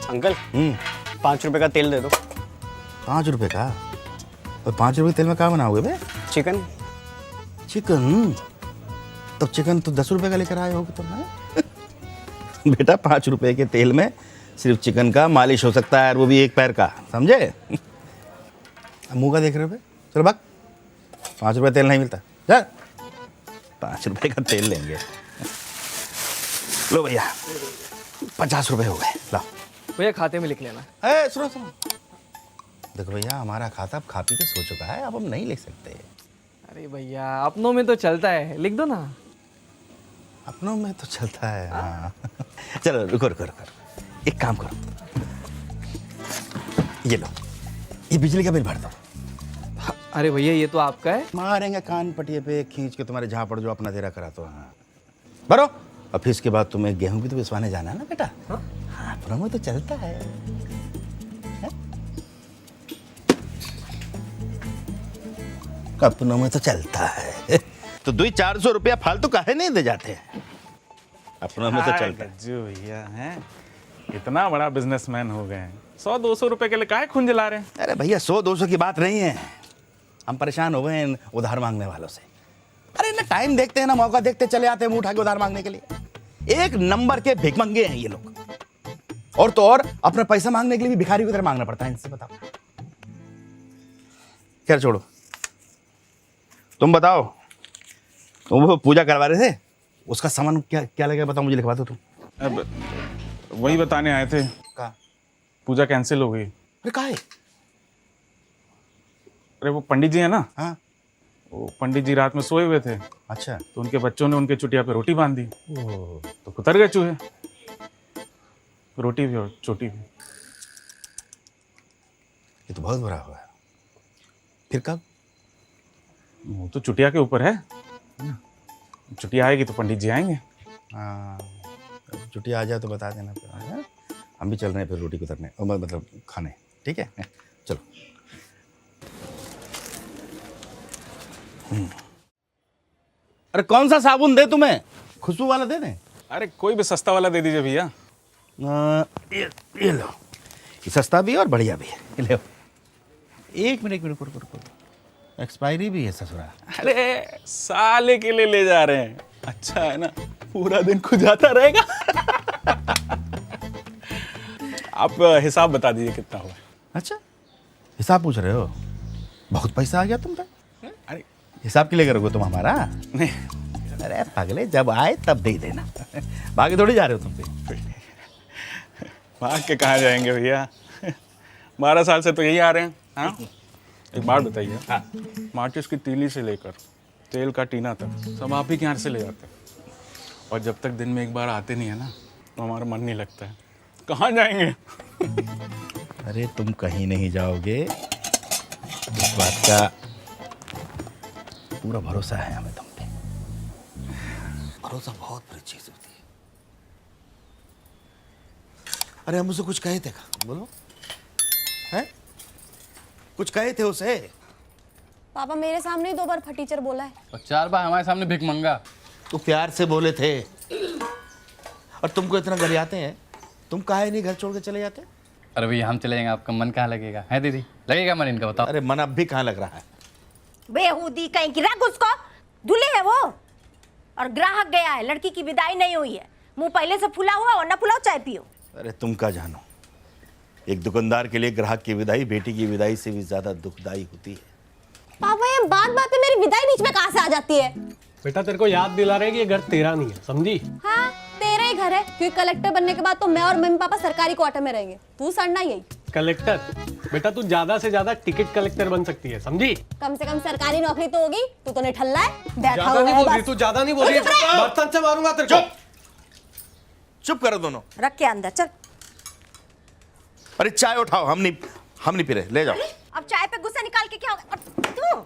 Uncle 5 रुपए का तेल दे दो। 5 रुपए का? और 5 रुपए तेल में क्या बनाओगे बे? चिकन। चिकन? तब चिकन तो 10 रुपए का लेकर आए होगे तुम। बेटा 5 रुपए के तेल में सिर्फ चिकन का मालिश हो सकता है, और वो भी एक पैर का, समझे? मुंह का देख रहे हो बे? चलो भाग, 5 रुपए तेल नहीं मिलता। जा, 5 रुपए का तेल लेंगे। लो भैया 50 रुपए हो गए, लाओ। भैया खाते में लिख लेना। सुनो सुनो, देखो भैया हमारा खाता अब खा पी के सो चुका है, अब हम नहीं लिख सकते। अरे भैया अपनों में तो चलता है, लिख दो ना। अपनों में तो चलता है, हाँ। चलो रुको रुको रुको, एक काम करो, ये लो, ये बिजली का बिल भर दो। अरे भैया ये तो आपका है। मारेंगे कान पटिए पे खींच के तुम्हारे झापड़ जो अपना तेरा करा तो। हाँ भरो, और फिर इसके बाद तुम्हें गेहूं भी तो पिसवाने जाना है ना बेटा। हाँ अपनों में तो चलता है। अपनों में तो चलता है। तो 200-400 रुपया फालतू काहे नहीं दे जाते हैं? अपनों में तो चलता है। जो भैया हैं इतना बड़ा बिजनेसमैन हो गए हैं, 100-200 रुपए के लिए काहे खुंजला रहे हैं? अरे भैया 100-200 की बात नहीं है, हम परेशान हो गए हैं उधार मांगने वालों से। अरे ना टाइम देखते हैं ना मौका देखते चले आते हैं मुंह उठा के उधार मांगने के लिए। एक नंबर के भिखमंगे हैं ये लोग। और तो और अपना पैसा मांगने के लिए भी भिखारी की तरह मांगना पड़ता है इनसे, बताओ। खैर छोड़ो, तुम बताओ, तुम वो पूजा करवा रहे थे, उसका सामान क्या क्या लगेगा बताओ, मुझे लिखवा दो तुम। अब वही बताने आए थे, का? पूजा कैंसिल हो गई। अरे काहे? अरे वो पंडित जी है ना, हाँ वो पंडित जी रात में सोए हुए थे, अच्छा। तो उनके बच्चों ने उनके चुटिया पे रोटी बांध दी, ओह, तो कुतर गए चूहे, रोटी भी और चोटी भी। ये तो बहुत बुरा हुआ। फिर कब? वो तो चुटिया के ऊपर है, चुटिया आएगी तो पंडित जी आएंगे। हाँ छुट्टी आ जाए तो बता देना फिर। हाँ? हम भी चल रहे हैं फिर रोटी कुतरने, मतलब खाने, ठीक है? चलो। अरे कौन सा साबुन दे तुम्हें? खुशबू वाला दे दें? अरे कोई भी सस्ता वाला दे दीजिए भैया। ये लो, ये सस्ता भी है और बढ़िया भी है, ये लो। एक मिनट रुको, एक्सपायरी भी है ससुरा। अरे साले के लिए ले जा रहे हैं, अच्छा है ना, पूरा दिन खुजाता रहेगा। आप हिसाब बता दीजिए कितना हुआ। अच्छा हिसाब पूछ रहे हो? बहुत पैसा आ गया तुम पे। अरे हिसाब के लिए करोगे तुम हमारा? नहीं, अरे पगले जब आए तब दे देना, भागे थोड़ी जा रहे हो तुम पे। भाग के कहाँ जाएंगे भैया, 12 साल से तो यही आ रहे हैं। हाँ एक बात बताइए, माचिस की तीली से लेकर तेल का टीना तक सब आप ही के यहाँ से ले जाते हैं, और जब तक दिन में एक बार आते नहीं है ना तो हमारा मन नहीं लगता है। कहाँ जाएंगे? अरे तुम कहीं नहीं जाओगे, इस बात का पूरा भरोसा है हमें तुम पे। भरोसा बहुत बड़ी चीज होती है। अरे हम उसे कुछ कहे थे का? बोलो, है कुछ कहे थे उसे? पापा मेरे सामने ही 2 बार फटीचर बोला है, और 4 बार हमारे सामने भिख मंगा। तो प्यार से बोले थे, और तुमको इतना गरियाते हैं, तुम काहे नहीं घर छोड़ के चले जाते? अरे भैया हम चले जाएंगे, आपका मन कहाँ लगेगा? है दीदी, लगेगा मन इनका, बताओ। अरे मन अब भी कहाँ लग रहा है? बेहूदी कहीं की, रख उसको, दूल्हे है वो और ग्राहक गया है, लड़की की विदाई नहीं हुई है, मुंह पहले से फुला हुआ और ना फुलाओ, चाय पियो। अरे तुम क्या जानो, एक दुकानदार के लिए ग्राहक की विदाई बेटी की विदाई से भी ज्यादा दुखदाई होती है। पापा ये बात पे मेरी विदाई बीच में कहाँ से आ जाती है? बेटा तेरे को याद दिला रहे कि ये घर तेरा नहीं है, समझी? हाँ तेरा ही घर है, क्योंकि कलेक्टर बनने के बाद तो मैं और मम्मी पापा सरकारी क्वार्टर में रहेंगे, तू सड़ना यही। कलेक्टर? बेटा तू ज्यादा से ज्यादा टिकट कलेक्टर बन सकती है, समझी? कम से कम सरकारी नौकरी तो होगी, तू तो निठल्ला है, बैठा ज्यादा हुआ नहीं है बोल रही बस। तू, ज्यादा नहीं बोल रही, बर्तन से मारूंगा तेरे को। चुप करो दोनों। रख के अंदर चल। अरे चाय उठाओ, हम नहीं पी रहे, ले जाओ। अब चाय पे गुस्सा निकाल के क्या होगा? तू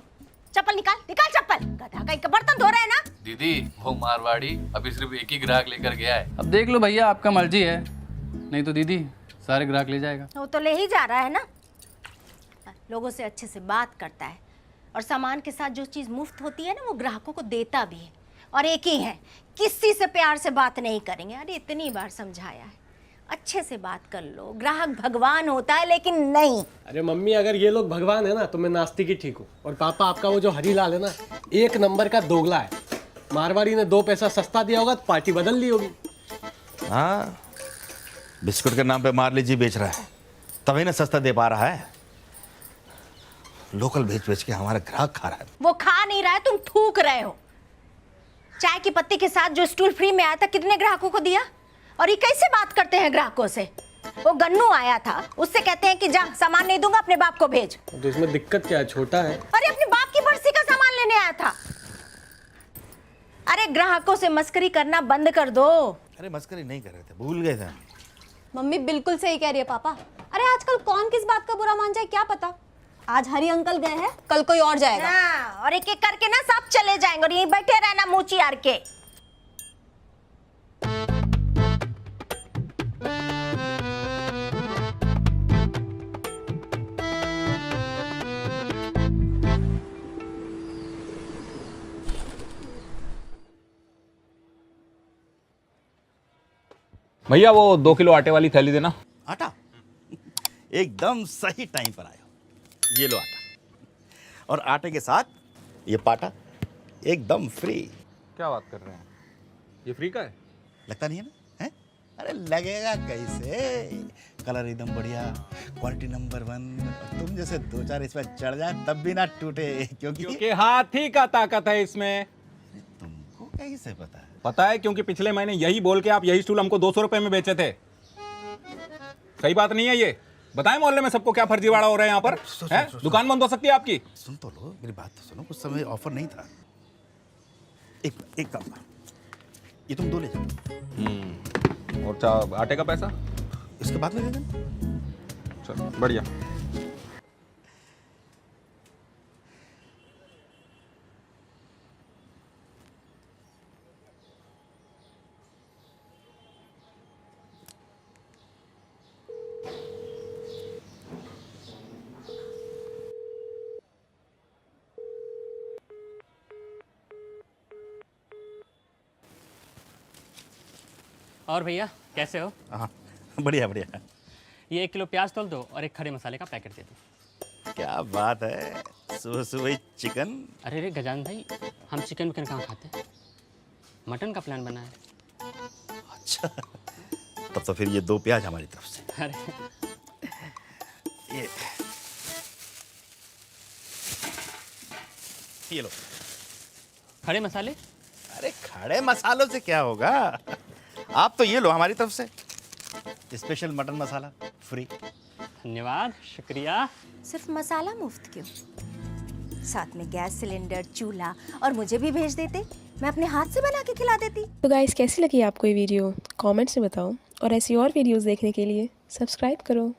चप्पल निकाल चप्पल, गधा कहीं का बर्तन धो रहे हैं ना। दीदी वो मारवाड़ी अभी सिर्फ एक ही ग्राहक लेकर गया है, अब देख लो भैया, आपका मर्जी है, नहीं तो दीदी सारे ग्राहक ले जाएगा। वो तो ले ही जा रहा है ना, लोगों से अच्छे से बात करता है, और सामान के साथ जो चीज़ मुफ्त होती है ना वो ग्राहकों को देता भी है। और एक ही है, किसी से प्यार से बात नहीं करेंगे। अरे इतनी बार समझाया है, अच्छे से बात कर लो। ग्राहक भगवान होता है, लेकिन नहीं। अरे मम्मी, अगर ये लोग भगवान है ना तो मैं नास्तिक ही ठीक हूँ। और पापा, आपका वो जो हरीलाल है ना, एक नंबर का दोगला है। मारवाड़ी ने 2 पैसा सस्ता दिया होगा तो पार्टी बदल ली होगी। हाँ, बिस्कुट के नाम पे मार लीजिए बेच रहा है, तभी ना सस्ता दे पा रहा है। लोकल बेच बेच के हमारा ग्राहक खा रहा है। वो खा नहीं रहा है, तुम थूक रहे हो। चाय की पत्ती के साथ जो स्टूल फ्री में आया था, कितने ग्राहकों को दिया? और ये कैसे बात करते हैं ग्राहकों से? वो गन्नू आया था, उससे कहते हैं कि जा, सामान नहीं दूंगा, अपने बाप को भेज। तो इसमें दिक्कत क्या है? छोटा है। अरे अपने बाप की बरसी का सामान लेने आया था। अरे ग्राहकों से मस्करी करना बंद कर दो। अरे मस्करी नहीं कर रहे थे, भूल गए थे हम। मम्मी बिल्कुल सही कह रही है पापा। अरे आजकल कौन किस बात का बुरा मान जाए क्या पता। आज हरी अंकल गए हैं, कल कोई और जाएगा। हाँ, और एक एक करके ना सब चले जाएंगे और यहीं बैठे रहना मुंह चियार के। भैया वो 2 किलो आटे वाली थैली देना। आटा एकदम सही टाइम पर आए हो। ये लो आटा, और आटे के साथ ये पाटा एकदम फ्री। क्या बात कर रहे हैं, ये फ्री का है? लगता नहीं है ना? है? अरे लगेगा कैसे, कलर एकदम बढ़िया, क्वालिटी नंबर 1। और तुम जैसे 2-4 इसमें चढ़ जाए तब भी ना टूटे, क्योंकि हाथी का ताकत है इसमें। तुमको कैसे पता है? पता है, क्योंकि पिछले महीने यही बोल के आप यही स्टूल हमको 200 रुपए में बेचे थे। सही बात नहीं है ये? बताएं मोहल्ले में सबको क्या फर्जीवाड़ा हो रहा है यहाँ पर? हैं? दुकान बंद हो सकती है आपकी। सुन तो लो, मेरी बात तो सुनो। उस समय ऑफर नहीं था। एक काम करो, ये तुम 2 ले जाओ। और आटे का पैसा इसके बाद में दे देना। चलो बढ़िया। और भैया कैसे हो? हाँ बढ़िया बढ़िया। ये 1 किलो प्याज तोल दो और एक खड़े मसाले का पैकेट दे दो। क्या बात है, सुबह सुबह चिकन। अरे रे गजान भाई, हम चिकन विकन कहाँ खाते हैं, मटन का प्लान बना है। अच्छा, तब तो फिर ये 2 प्याज हमारी तरफ से। अरे ये लो। खड़े मसाले? अरे खड़े मसालों से क्या होगा, आप तो ये लो हमारी तरफ से, स्पेशल मटन मसाला फ्री। धन्यवाद, शुक्रिया। सिर्फ मसाला मुफ्त क्यों? साथ में गैस सिलेंडर, चूल्हा और मुझे भी भेज देते, मैं अपने हाथ से बना के खिला देती। तो गाइस कैसी लगी आपको ये वीडियो कमेंट्स में बताओ, और ऐसी और वीडियोस देखने के लिए सब्सक्राइब करो।